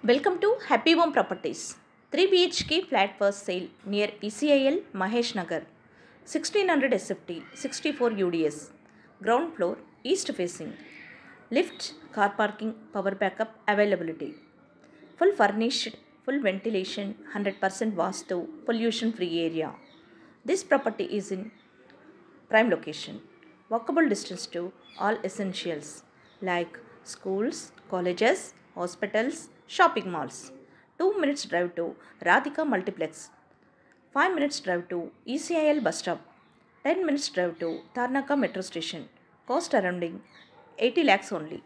Welcome to Happy Home Properties. 3 BHK flat for sale near ECIL Mahesh Nagar. 1600 SFT, 64 UDS. Ground floor, east facing. Lift, car parking, power backup availability. Full furnished, full ventilation, 100% Vastu, pollution free area. This property is in prime location. Walkable distance to all essentials like schools, colleges, hospitals, shopping malls. 2 minutes drive to Radhika Multiplex. 5 minutes drive to ECIL bus stop. 10 minutes drive to Tarnaka metro station. Cost surrounding 80 lakhs only.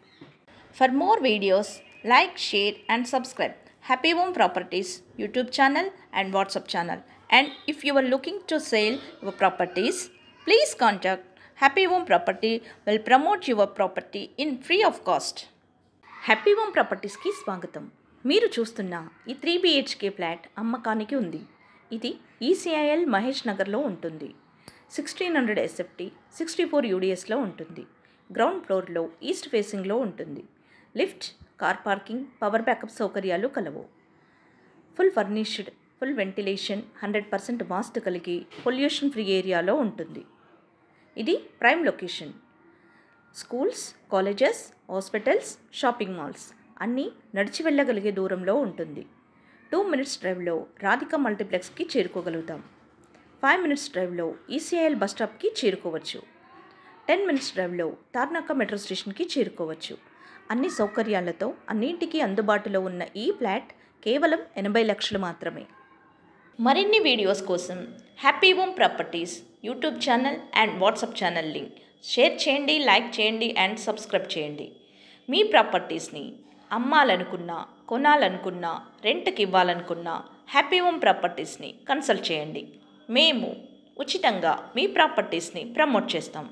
For more videos, like, share and subscribe Happy Home Properties YouTube channel and WhatsApp channel. And if you are looking to sell your properties, please contact Happy Home Property will promote your property in free of cost. Happy home ప్రాపర్టీస్కి స్వాగతం. మీరు చూస్తున్న ఈ 3 BHK flat అమ్మకానికి ఉంది. ఇది ECIL Mahesh నగర్లో ఉంటుంది. 1600 SFT, 64 UDSలో ఉంటుంది. గ్రౌండ్ ఫ్లోర్లో ఈస్ట్ ఫేసింగ్లో ఉంటుంది. Lift, car parking, power backup సౌకర్యాలు కలవు. ఫుల్ ఫర్నిష్డ్, ఫుల్ వెంటిలేషన్, 100% వాస్తు కలిగి పొల్యూషన్ ఫ్రీ ఏరియాలో ఉంటుంది. ఇది prime location. Schools, colleges, hospitals, shopping malls అన్నీ నడిచి వెళ్ళగలిగే దూరంలో ఉంటుంది. 2 minutes డ్రైవ్లో రాధిక మల్టీప్లెక్స్కి చేరుకోగలుగుతాం. 5 minutes డ్రైవ్లో ఈసీఐఎల్ బస్ స్టాప్కి చేరుకోవచ్చు. 10 minutes డ్రైవ్లో తార్నాక మెట్రో స్టేషన్కి చేరుకోవచ్చు. అన్ని సౌకర్యాలతో అన్నింటికీ అందుబాటులో ఉన్న ఈ ఫ్లాట్ కేవలం 80 లక్షలు మాత్రమే. మరిన్ని వీడియోస్ కోసం happy home properties YouTube channel and WhatsApp channel link share చేయండి, లైక్ చేయండి అండ్ సబ్స్క్రైబ్ చేయండి. మీ ప్రాపర్టీస్ని అమ్మాలనుకున్నా, కొనాలనుకున్నా, రెంట్కి ఇవ్వాలనుకున్నా హ్యాపీ హోమ్ ప్రాపర్టీస్ని కన్సల్ట్ చేయండి. మేము ఉచితంగా మీ ప్రాపర్టీస్ని ప్రమోట్ చేస్తాం.